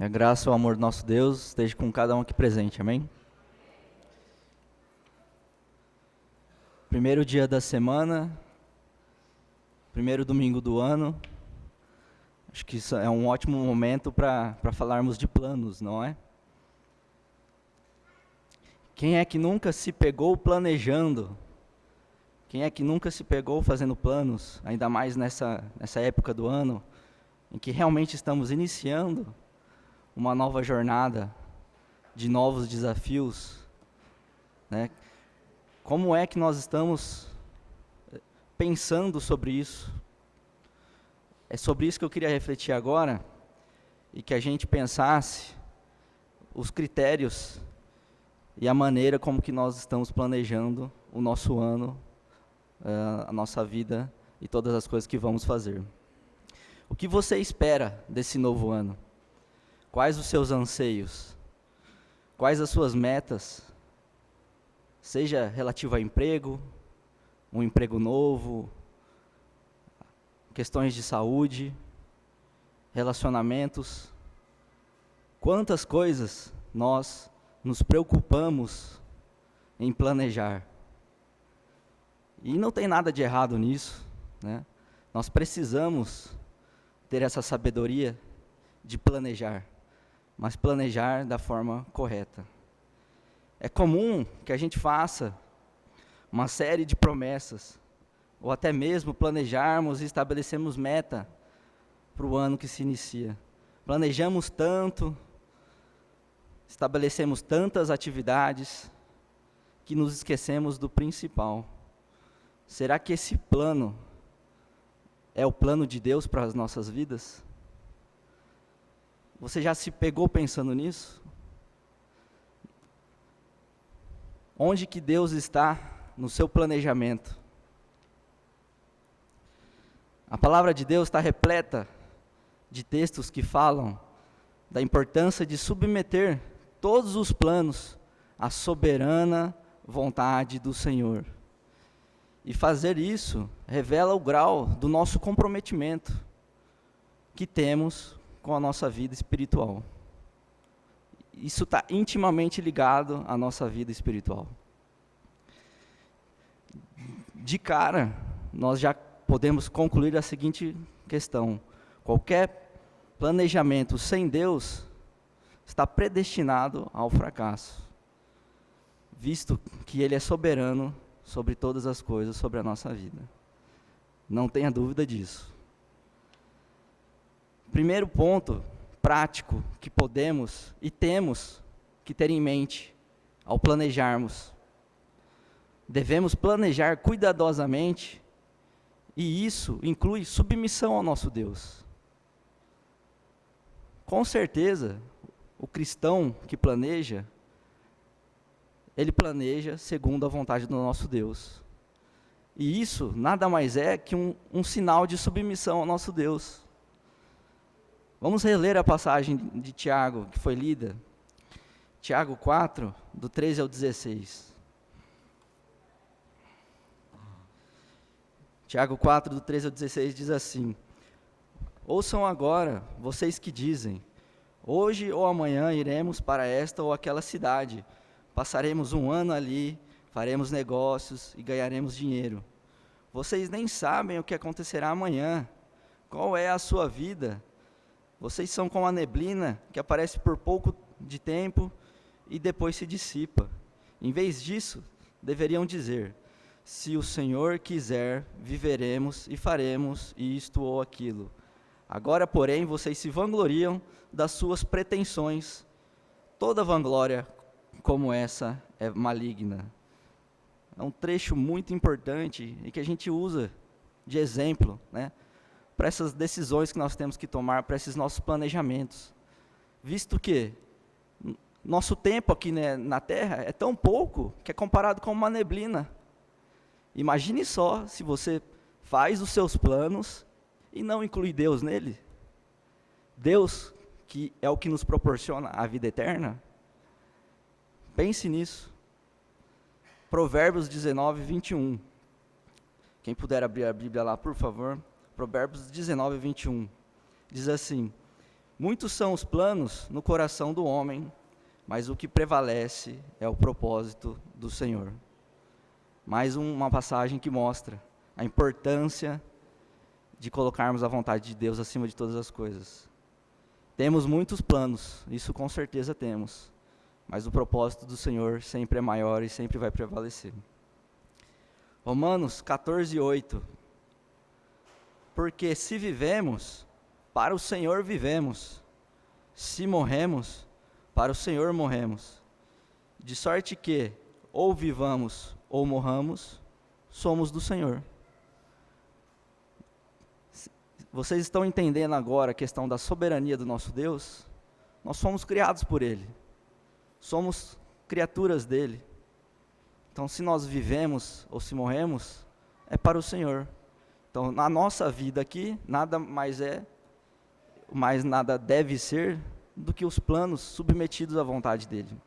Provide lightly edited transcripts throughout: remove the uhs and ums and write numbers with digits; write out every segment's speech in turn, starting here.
E a graça e o amor do nosso Deus esteja com cada um aqui presente, amém? Primeiro dia da semana, primeiro domingo do ano. Acho que isso é um ótimo momento para falarmos de planos, não é? Quem é que nunca se pegou planejando? Quem é que nunca se pegou fazendo planos, ainda mais nessa época do ano, em que realmente estamos iniciando uma nova jornada de novos desafios, né? Como é que nós estamos pensando sobre isso? É sobre isso que eu queria refletir agora, e que a gente pensasse os critérios e a maneira como que nós estamos planejando o nosso ano, a nossa vida e todas as coisas que vamos fazer. O que você espera desse novo ano? Quais os seus anseios? Quais as suas metas? Seja relativo a emprego, um emprego novo, questões de saúde, relacionamentos. Quantas coisas nós nos preocupamos em planejar. E não tem nada de errado nisso, né? Nós precisamos ter essa sabedoria de planejar, mas planejar da forma correta. É comum que a gente faça uma série de promessas, ou até mesmo planejarmos e estabelecemos meta para o ano que se inicia. Planejamos tanto, estabelecemos tantas atividades, que nos esquecemos do principal. Será que esse plano é o plano de Deus para as nossas vidas? Você já se pegou pensando nisso? Onde que Deus está no seu planejamento? A palavra de Deus está repleta de textos que falam da importância de submeter todos os planos à soberana vontade do Senhor. E fazer isso revela o grau do nosso comprometimento que temos com a nossa vida espiritual. Isso está intimamente ligado à nossa vida espiritual. De cara, nós já podemos concluir a seguinte questão: qualquer planejamento sem Deus está predestinado ao fracasso, visto que Ele é soberano sobre todas as coisas, sobre a nossa vida. Não tenha dúvida disso. Primeiro ponto prático que podemos e temos que ter em mente ao planejarmos: devemos planejar cuidadosamente, e isso inclui submissão ao nosso Deus. Com certeza, o cristão que planeja, ele planeja segundo a vontade do nosso Deus. E isso nada mais é que um sinal de submissão ao nosso Deus. Vamos reler a passagem de Tiago, que foi lida. Tiago 4, do 13 ao 16. Tiago 4, do 13 ao 16 diz assim: ouçam agora, vocês que dizem, hoje ou amanhã iremos para esta ou aquela cidade, passaremos um ano ali, faremos negócios e ganharemos dinheiro. Vocês nem sabem o que acontecerá amanhã. Qual é a sua vida? Vocês são como a neblina que aparece por pouco de tempo e depois se dissipa. Em vez disso, deveriam dizer: se o Senhor quiser, viveremos e faremos isto ou aquilo. Agora, porém, vocês se vangloriam das suas pretensões. Toda vanglória como essa é maligna. É um trecho muito importante e que a gente usa de exemplo, né, para essas decisões que nós temos que tomar, para esses nossos planejamentos. Visto que nosso tempo aqui, né, na Terra é tão pouco que é comparado com uma neblina. Imagine só se você faz os seus planos e não inclui Deus nele. Deus, que é o que nos proporciona a vida eterna. Pense nisso. Provérbios 19, 21. Quem puder abrir a Bíblia lá, por favor. Provérbios 19, 21. Diz assim: Muitos são os planos no coração do homem, mas o que prevalece é o propósito do Senhor. Mais uma passagem que mostra a importância de colocarmos a vontade de Deus acima de todas as coisas. Temos muitos planos, isso com certeza temos, mas o propósito do Senhor sempre é maior e sempre vai prevalecer. Romanos 14:8. Porque se vivemos, para o Senhor vivemos, se morremos, para o Senhor morremos. De sorte que, ou vivamos ou morramos, somos do Senhor. Vocês estão entendendo agora a questão da soberania do nosso Deus? Nós fomos criados por Ele, somos criaturas dEle. Então, se nós vivemos ou se morremos, é para o Senhor. Então, na nossa vida aqui, nada mais nada deve ser do que os planos submetidos à vontade dEle.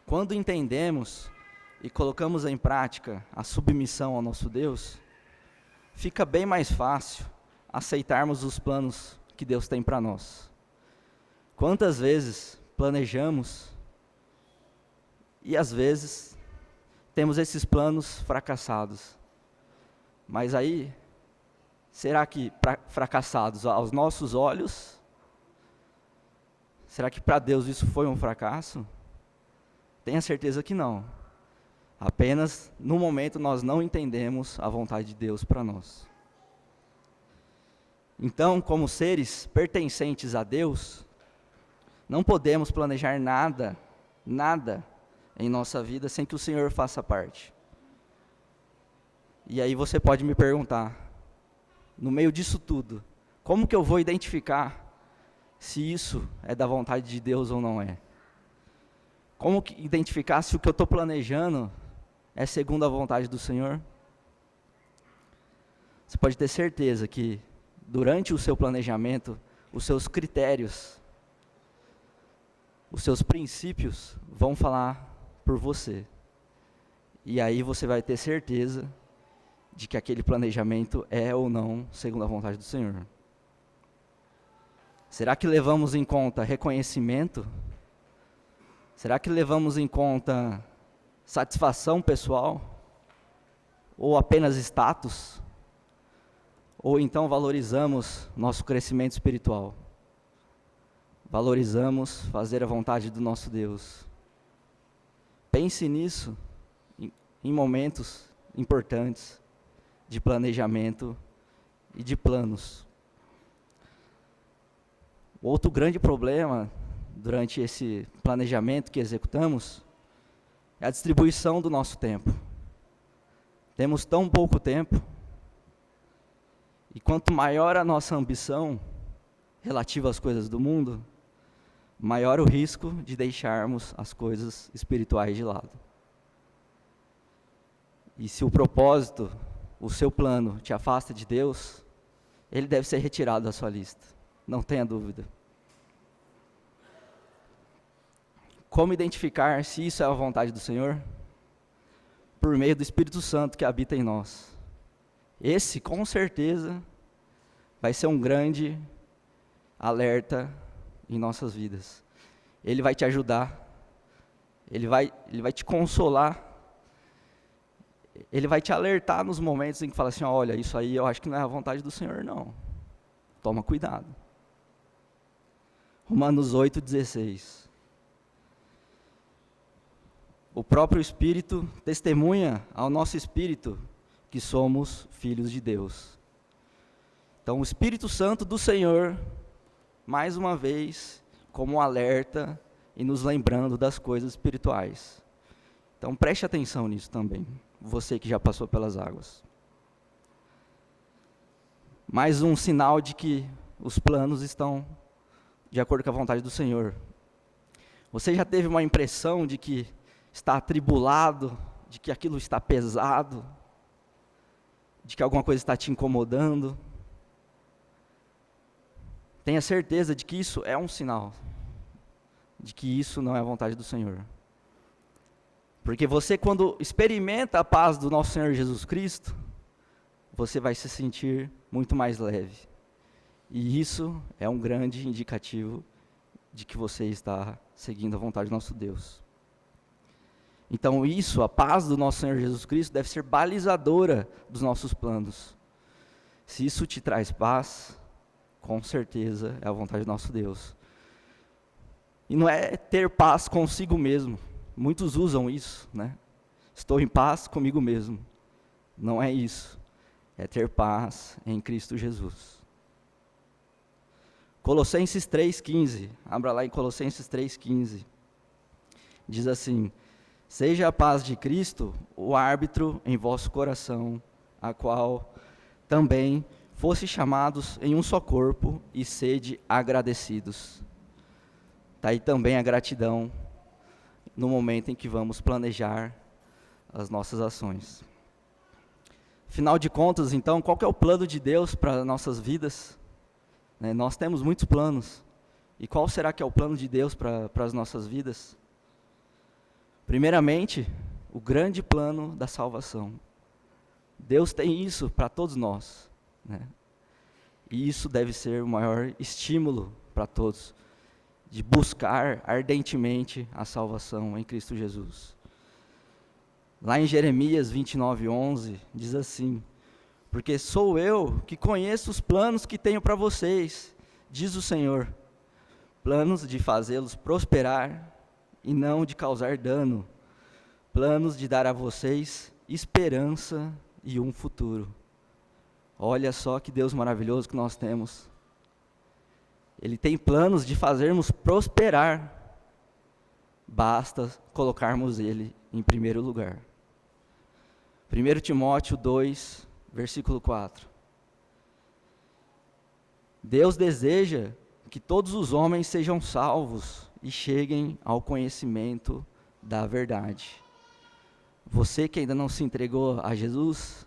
Quando entendemos e colocamos em prática a submissão ao nosso Deus, fica bem mais fácil aceitarmos os planos que Deus tem para nós. Quantas vezes planejamos e às vezes temos esses planos fracassados. Mas aí, será que fracassados aos nossos olhos? Será que para Deus isso foi um fracasso? Tenha certeza que não. Apenas no momento nós não entendemos a vontade de Deus para nós. Então, como seres pertencentes a Deus, não podemos planejar nada em nossa vida sem que o Senhor faça parte. E aí você pode me perguntar, no meio disso tudo, como que eu vou identificar se isso é da vontade de Deus ou não é? Como que identificar se o que eu estou planejando é segundo a vontade do Senhor? Você pode ter certeza que durante o seu planejamento, os seus critérios, os seus princípios vão falar por você. E aí você vai ter certeza de que aquele planejamento é ou não segundo a vontade do Senhor. Será que levamos em conta reconhecimento? Será que levamos em conta satisfação pessoal? Ou apenas status? Ou então valorizamos nosso crescimento espiritual? Valorizamos fazer a vontade do nosso Deus? Pense nisso em momentos importantes de planejamento e de planos. Outro grande problema durante esse planejamento que executamos é a distribuição do nosso tempo. Temos tão pouco tempo, e quanto maior a nossa ambição relativa às coisas do mundo, maior o risco de deixarmos as coisas espirituais de lado. E se o propósito, o seu plano te afasta de Deus, ele deve ser retirado da sua lista, não tenha dúvida. Como identificar se isso é a vontade do Senhor? Por meio do Espírito Santo que habita em nós. Esse, com certeza, vai ser um grande alerta em nossas vidas. Ele vai te ajudar, ele vai te consolar, ele vai te alertar nos momentos em que fala assim, olha, isso aí eu acho que não é a vontade do Senhor, não. Toma cuidado. Romanos 8:16. O próprio Espírito testemunha ao nosso espírito que somos filhos de Deus. Então, o Espírito Santo do Senhor, mais uma vez, como um alerta e nos lembrando das coisas espirituais. Então, preste atenção nisso também, você que já passou pelas águas. Mais um sinal de que os planos estão de acordo com a vontade do Senhor. Você já teve uma impressão de que está atribulado, de que aquilo está pesado, de que alguma coisa está te incomodando? Tenha certeza de que isso é um sinal, de que isso não é a vontade do Senhor. Porque você, quando experimenta a paz do nosso Senhor Jesus Cristo, você vai se sentir muito mais leve. E isso é um grande indicativo de que você está seguindo a vontade do nosso Deus. Então isso, a paz do nosso Senhor Jesus Cristo, deve ser balizadora dos nossos planos. Se isso te traz paz, com certeza é a vontade do nosso Deus. E não é ter paz consigo mesmo. Muitos usam isso, né? Estou em paz comigo mesmo. Não é isso. É ter paz em Cristo Jesus. Colossenses 3,15. Abra lá em Colossenses 3,15. Diz assim: seja a paz de Cristo o árbitro em vosso coração, a qual também fosse chamados em um só corpo, e sede agradecidos. Está aí também a gratidão no momento em que vamos planejar as nossas ações. Afinal de contas, então, qual que é o plano de Deus para as nossas vidas? Nós temos muitos planos. E qual será que é o plano de Deus para as nossas vidas? Primeiramente, o grande plano da salvação. Deus tem isso para todos nós, né? E isso deve ser o maior estímulo para todos, de buscar ardentemente a salvação em Cristo Jesus. Lá em Jeremias 29:11, diz assim: porque sou eu que conheço os planos que tenho para vocês, diz o Senhor, planos de fazê-los prosperar e não de causar dano, planos de dar a vocês esperança e um futuro. Olha só que Deus maravilhoso que nós temos. Ele tem planos de fazermos prosperar. Basta colocarmos Ele em primeiro lugar. 1 Timóteo 2, versículo 4. Deus deseja que todos os homens sejam salvos e cheguem ao conhecimento da verdade. Você que ainda não se entregou a Jesus,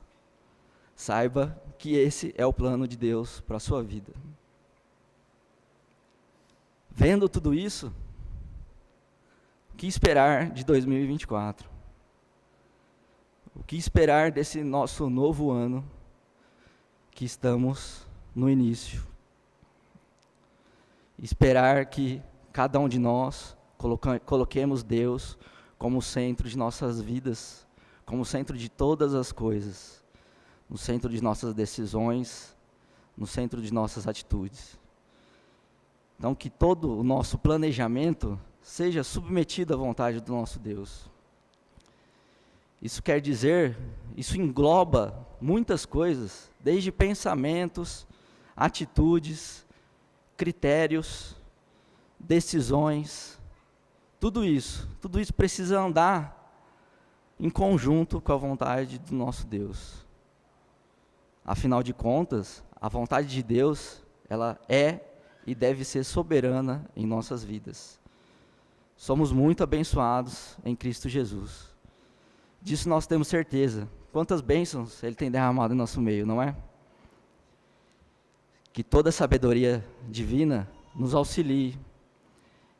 saiba que esse é o plano de Deus para a sua vida. Vendo tudo isso, o que esperar de 2024? O que esperar desse nosso novo ano que estamos no início? Esperar que cada um de nós coloquemos Deus como centro de nossas vidas, como centro de todas as coisas, no centro de nossas decisões, no centro de nossas atitudes. Então, que todo o nosso planejamento seja submetido à vontade do nosso Deus. Isso quer dizer, isso engloba muitas coisas, desde pensamentos, atitudes, critérios, decisões, tudo isso precisa andar em conjunto com a vontade do nosso Deus. Afinal de contas, a vontade de Deus, ela é e deve ser soberana em nossas vidas. Somos muito abençoados em Cristo Jesus. Disso nós temos certeza. Quantas bênçãos Ele tem derramado em nosso meio, não é? Que toda a sabedoria divina nos auxilie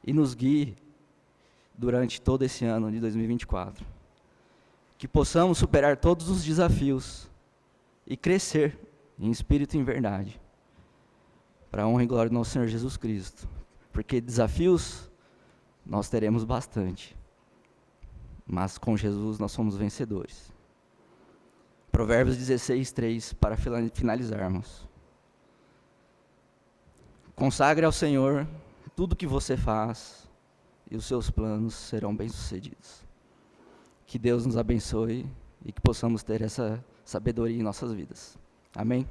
e nos guie durante todo esse ano de 2024. Que possamos superar todos os desafios e crescer em espírito e em verdade, para a honra e glória do nosso Senhor Jesus Cristo. Porque desafios nós teremos bastante, mas com Jesus nós somos vencedores. Provérbios 16:3, para finalizarmos. Consagre ao Senhor tudo que você faz, e os seus planos serão bem-sucedidos. Que Deus nos abençoe e que possamos ter essa sabedoria em nossas vidas. Amém?